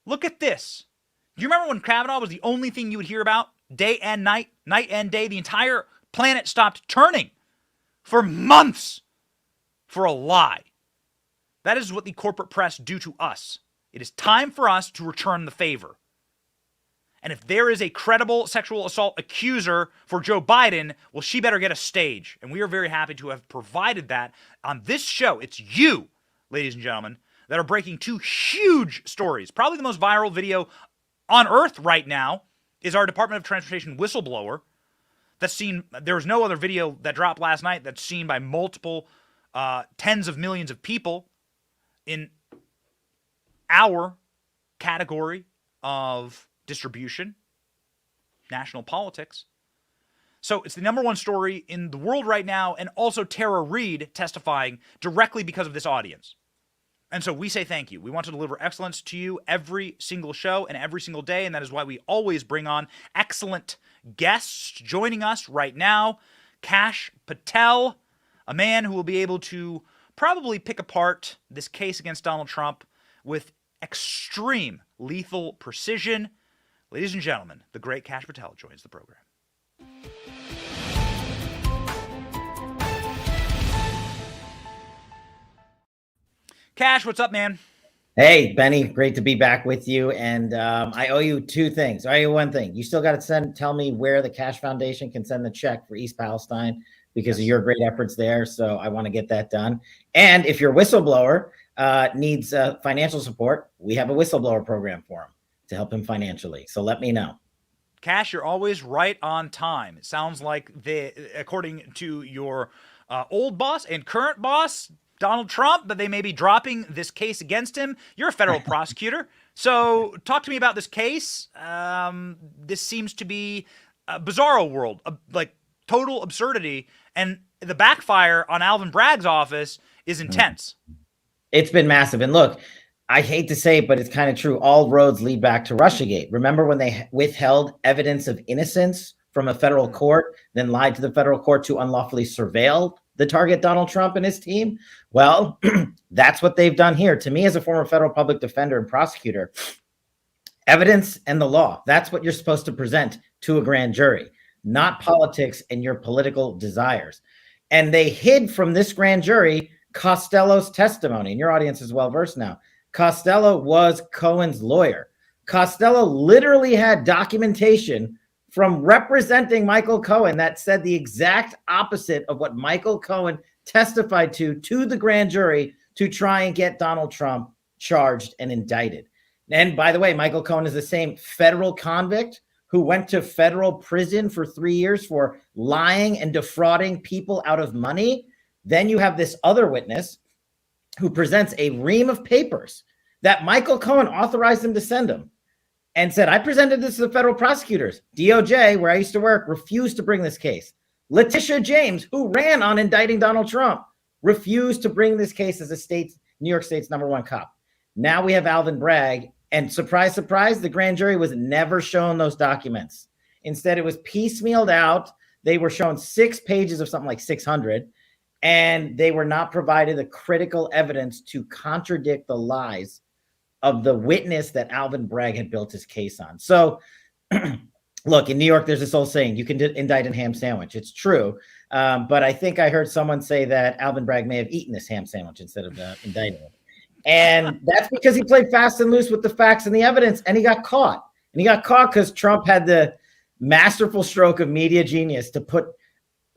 Look at this. Do you remember when Kavanaugh was the only thing you would hear about day and night, night and day? The entire planet stopped turning for months for a lie. That is what the corporate press do to us. It is time for us to return the favor. And if there is a credible sexual assault accuser for Joe Biden, well, she better get a stage. And we are very happy to have provided that on this show. It's you, ladies and gentlemen, that are breaking two huge stories. Probably the most viral video on earth right now is our Department of Transportation whistleblower that's seen. There was no other video that dropped last night that's seen by multiple tens of millions of people in our category of distribution, national politics. So it's the number one story in the world right now, and also Tara Reid testifying directly because of this audience. And so we say thank you. We want to deliver excellence to you every single show and every single day, and that is why we always bring on excellent guests. Joining us right now, Kash Patel, a man who will be able to probably pick apart this case against Donald Trump with extreme lethal precision. Ladies and gentlemen, the great Kash Patel joins the program. Kash, what's up, man? Hey, Benny, great to be back with you. And I owe you two things. I owe you one thing. You still got to tell me where the Kash Foundation can send the check for East Palestine because of your great efforts there. So I want to get that done. And if your whistleblower needs financial support, we have a whistleblower program for him to help him financially. So let me know. Kash, you're always right on time. It sounds like according to your old boss and current boss, Donald Trump, that they may be dropping this case against him. You're a federal prosecutor. So talk to me about this case. This seems to be a bizarro world, like total absurdity. And the backfire on Alvin Bragg's office is intense. It's been massive. And look, I hate to say it, but it's kind of true. All roads lead back to Russiagate. Remember when they withheld evidence of innocence from a federal court, then lied to the federal court to unlawfully surveil the target Donald Trump and his team? Well, that's what they've done here. To me, as a former federal public defender and prosecutor, evidence and the law, that's what you're supposed to present to a grand jury, not politics and your political desires. And they hid from this grand jury Costello's testimony, and your audience is well versed now. Costello was Cohen's lawyer. Costello literally had documentation from representing Michael Cohen that said the exact opposite of what Michael Cohen testified to the grand jury to try and get Donald Trump charged and indicted. And by the way, Michael Cohen is the same federal convict who went to federal prison for 3 years for lying and defrauding people out of money. Then you have this other witness who presents a ream of papers that Michael Cohen authorized him to send him and said, I presented this to the federal prosecutors. DOJ, where I used to work, refused to bring this case. Letitia James, who ran on indicting Donald Trump, refused to bring this case as New York State's #1 cop. Now we have Alvin Bragg, and surprise, surprise, the grand jury was never shown those documents. Instead, it was piecemealed out. They were shown 6 pages of something like 600, and they were not provided the critical evidence to contradict the lies of the witness that Alvin Bragg had built his case on. So, look, in New York, there's this old saying, you can indict a ham sandwich. It's true. But I think I heard someone say that Alvin Bragg may have eaten this ham sandwich instead of indicting him. And that's because he played fast and loose with the facts and the evidence, and he got caught. And he got caught because Trump had the masterful stroke of media genius to put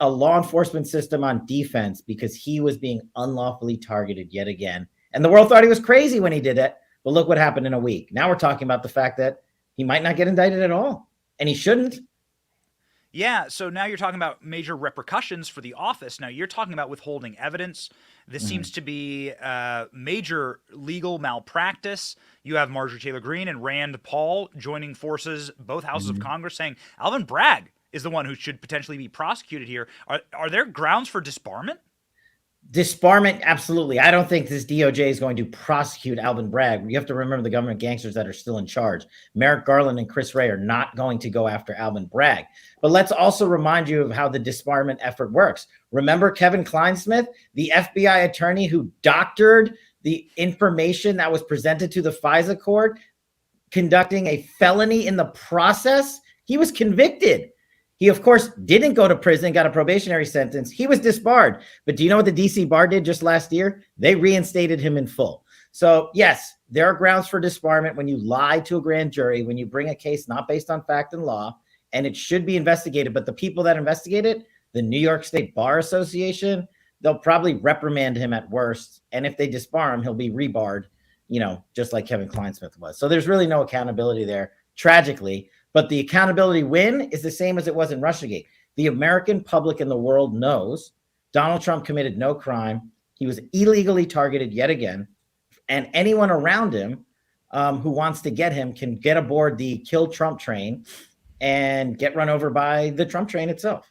a law enforcement system on defense because he was being unlawfully targeted yet again. And the world thought he was crazy when he did it. But look what happened in a week. Now we're talking about the fact that he might not get indicted at all, and he shouldn't. Yeah, so now you're talking about major repercussions for the office. Now you're talking about withholding evidence. This seems to be major legal malpractice. You have Marjorie Taylor Greene and Rand Paul joining forces, both houses of Congress, saying Alvin Bragg is the one who should potentially be prosecuted here. Are there grounds for disbarment? Disbarment, absolutely. I don't think this DOJ is going to prosecute Alvin Bragg. You have to remember the government gangsters that are still in charge. Merrick Garland and Chris Wray are not going to go after Alvin Bragg. But let's also remind you of how the disbarment effort works. Remember Kevin Kleinsmith, the FBI attorney who doctored the information that was presented to the FISA court, conducting a felony in the process? He was convicted. He, of course, didn't go to prison, got a probationary sentence. He was disbarred. But do you know what the DC bar did just last year? They reinstated him in full. So, yes, there are grounds for disbarment when you lie to a grand jury, when you bring a case not based on fact and law, and it should be investigated. But the people that investigate it, the New York State Bar Association, they'll probably reprimand him at worst. And if they disbar him, he'll be rebarred just like Kevin Kleinsmith was. So there's really no accountability there, tragically. But the accountability win is the same as it was in Russiagate. The American public and the world knows Donald Trump committed no crime. He was illegally targeted yet again. And anyone around him who wants to get him can get aboard the kill Trump train and get run over by the Trump train itself.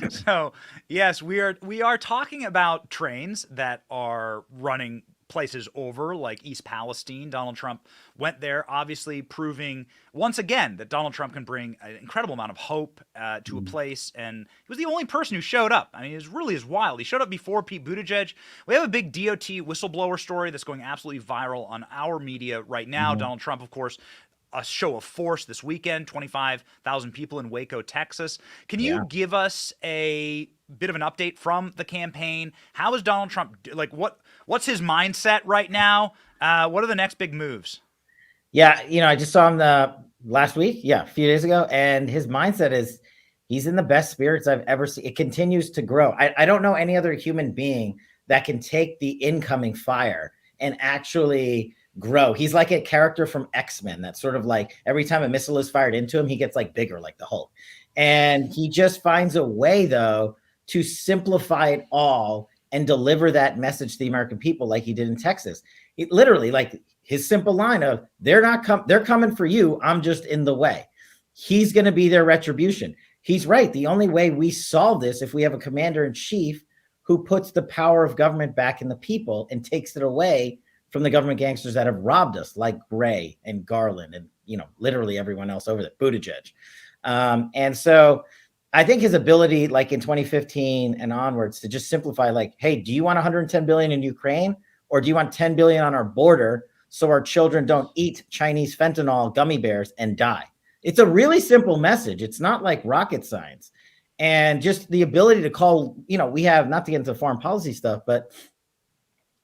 So, yes, we are talking about trains that are running places over, like East Palestine. Donald Trump went there, obviously proving once again that Donald Trump can bring an incredible amount of hope to a place. And he was the only person who showed up. I mean, it really is wild. He showed up before Pete Buttigieg. We have a big DOT whistleblower story that's going absolutely viral on our media right now. Donald Trump, of course, a show of force this weekend, 25,000 people in Waco, Texas. Can you give us a bit of an update from the campaign? How is Donald Trump, what's his mindset right now? What are the next big moves? Yeah, I just saw him last week, a few days ago, and his mindset is he's in the best spirits I've ever seen. It continues to grow. I don't know any other human being that can take the incoming fire and actually grow. He's like a character from X-Men that's sort of like every time a missile is fired into him, he gets like bigger, like the Hulk. And he just finds a way, though, to simplify it all and deliver that message to the American people like he did in Texas. It literally, like his simple line of, they're coming for you, I'm just in the way. He's going to be their retribution. He's right. The only way we solve this if we have a commander-in-chief who puts the power of government back in the people and takes it away from the government gangsters that have robbed us, like Gray and Garland and, literally everyone else over there, Buttigieg. And so I think his ability, like in 2015 and onwards, to just simplify, like, hey, do you want 110 billion in Ukraine, or do you want 10 billion on our border so our children don't eat Chinese fentanyl gummy bears and die? It's a really simple message. It's not like rocket science. And just the ability to call, we have, not to get into foreign policy stuff, but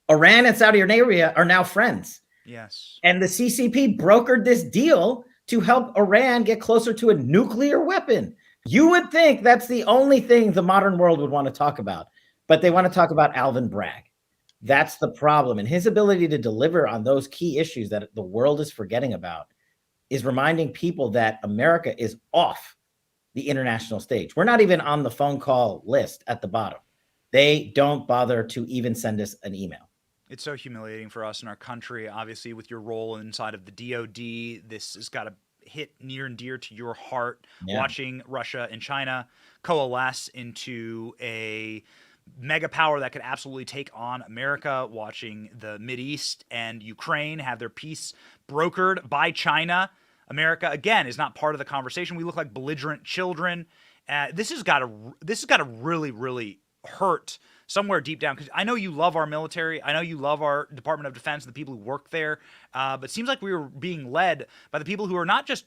Iran and Saudi Arabia are now friends. Yes. And the CCP brokered this deal to help Iran get closer to a nuclear weapon. You would think that's the only thing the modern world would want to talk about, but they want to talk about Alvin Bragg. That's the problem. And his ability to deliver on those key issues that the world is forgetting about is reminding people that America is off the international stage. We're not even on the phone call list at the bottom. They don't bother to even send us an email. It's so humiliating for us in our country. Obviously, with your role inside of the DOD, this has got to hit near and dear to your heart, watching Russia and China coalesce into a mega power that could absolutely take on America, watching the Mideast and Ukraine have their peace brokered by China. America, again, is not part of the conversation. We look like belligerent children. This has got to really, really hurt somewhere deep down, because I know you love our military. I know you love our Department of Defense and the people who work there. But it seems like we were being led by the people who are not just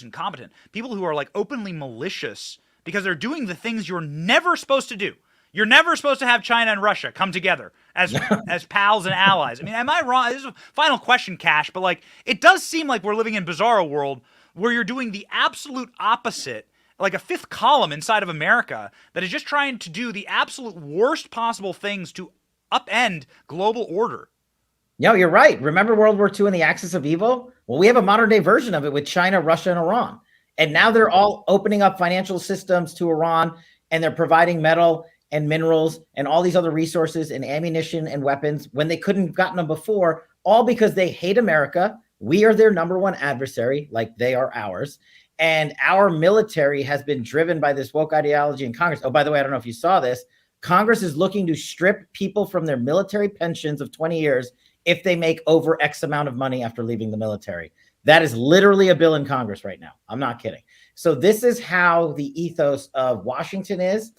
incompetent, people who are like openly malicious because they're doing the things you're never supposed to do. You're never supposed to have China and Russia come together as pals and allies. I mean, am I wrong? This is a final question, Cash, but like it does seem like we're living in a bizarro world where you're doing the absolute opposite, like a fifth column inside of America that is just trying to do the absolute worst possible things to upend global order. No, you're right. Remember World War II and the axis of evil? Well, we have a modern day version of it with China, Russia, and Iran. And now they're all opening up financial systems to Iran, and they're providing metal and minerals and all these other resources and ammunition and weapons when they couldn't have gotten them before, all because they hate America. We are their number one adversary, like they are ours. And our military has been driven by this woke ideology in Congress. Oh, by the way, I don't know if you saw this. Congress is looking to strip people from their military pensions of 20 years if they make over X amount of money after leaving the military. That is literally a bill in Congress right now. I'm not kidding. So this is how the ethos of Washington is.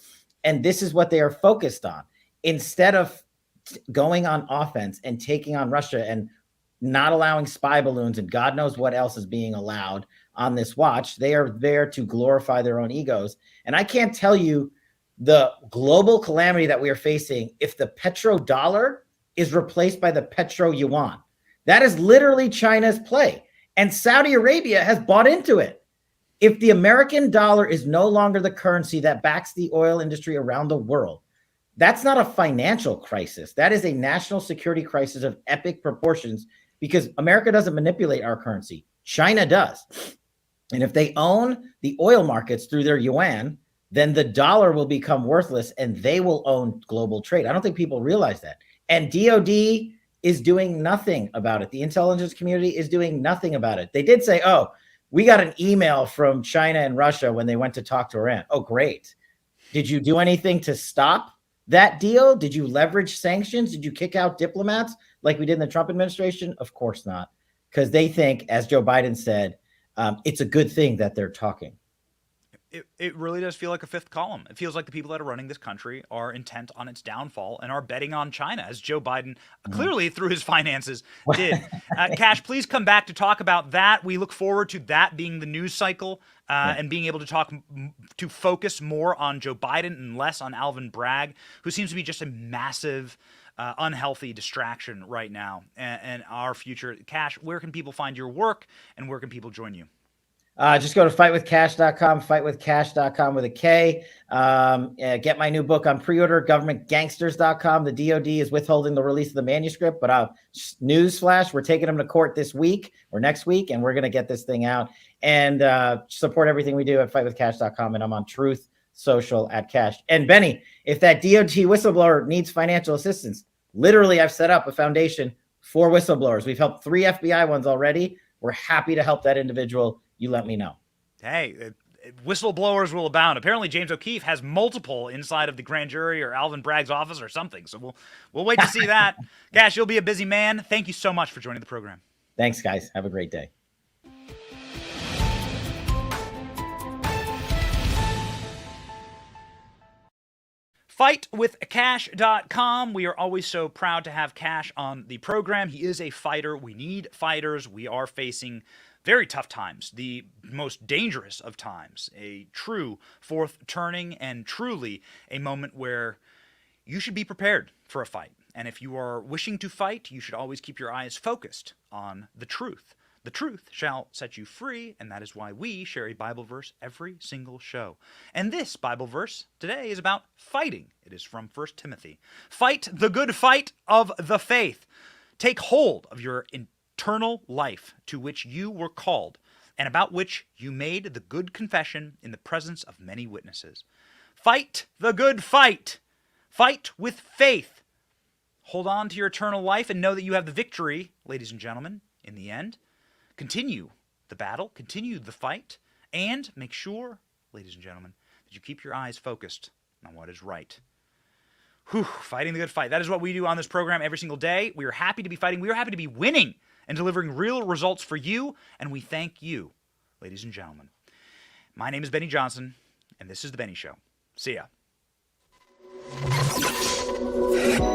And this is what they are focused on. Instead of going on offense and taking on Russia and not allowing spy balloons and God knows what else is being allowed on this watch, they are there to glorify their own egos. And I can't tell you the global calamity that we are facing if the petrodollar is replaced by the petro yuan. That is literally China's play. And Saudi Arabia has bought into it. If the American dollar is no longer the currency that backs the oil industry around the world, That's not a financial crisis. That is a national security crisis of epic proportions because America doesn't manipulate our currency. China does. And if they own the oil markets through their yuan, then the dollar will become worthless and they will own global trade. I don't think people realize that. And DOD is doing nothing about it. The intelligence community is doing nothing about it. They did say, oh, we got an email from China and Russia when they went to talk to Iran. Oh, great. Did you do anything to stop that deal? Did you leverage sanctions? Did you kick out diplomats like we did in the Trump administration? Of course not. Because they think, as Joe Biden said, it's a good thing that they're talking. It really does feel like a fifth column. It feels like the people that are running this country are intent on its downfall and are betting on China, as Joe Biden clearly through his finances did. Cash, please come back to talk about that. We look forward to that being the news cycle and being able to focus more on Joe Biden and less on Alvin Bragg, who seems to be just a massive unhealthy distraction right now and our future. Cash, where can people find your work and where can people join you? Just go to fightwithcash.com, fightwithcash.com with a K. Get my new book on pre-order, governmentgangsters.com. The DOD is withholding the release of the manuscript, but newsflash, we're taking them to court this week or next week, and we're going to get this thing out. And support everything we do at fightwithcash.com, and I'm on Truth Social at Cash. And Benny, if that DOD whistleblower needs financial assistance, literally I've set up a foundation for whistleblowers. We've helped 3 FBI ones already. We're happy to help that individual. You let me know. Hey, whistleblowers will abound. Apparently, James O'Keefe has multiple inside of the grand jury or Alvin Bragg's office or something. So we'll wait to see that. Cash, you'll be a busy man. Thank you so much for joining the program. Thanks, guys. Have a great day. Fightwithcash.com. We are always so proud to have Cash on the program. He is a fighter. We need fighters. We are facing very tough times, the most dangerous of times, a true fourth turning and truly a moment where you should be prepared for a fight. And if you are wishing to fight, you should always keep your eyes focused on the truth. The truth shall set you free, and that is why we share a Bible verse every single show. And this Bible verse today is about fighting. It is from 1 Timothy. Fight the good fight of the faith. Take hold of your eternal life to which you were called, and about which you made the good confession in the presence of many witnesses. Fight the good fight. Fight with faith. Hold on to your eternal life and know that you have the victory, ladies and gentlemen, in the end. Continue the battle, continue the fight, and make sure, ladies and gentlemen, that you keep your eyes focused on what is right. Fighting the good fight. That is what we do on this program every single day. We are happy to be fighting. We are happy to be winning and delivering real results for you, and we thank you, ladies and gentlemen. My name is Benny Johnson, and this is The Benny Show. See ya.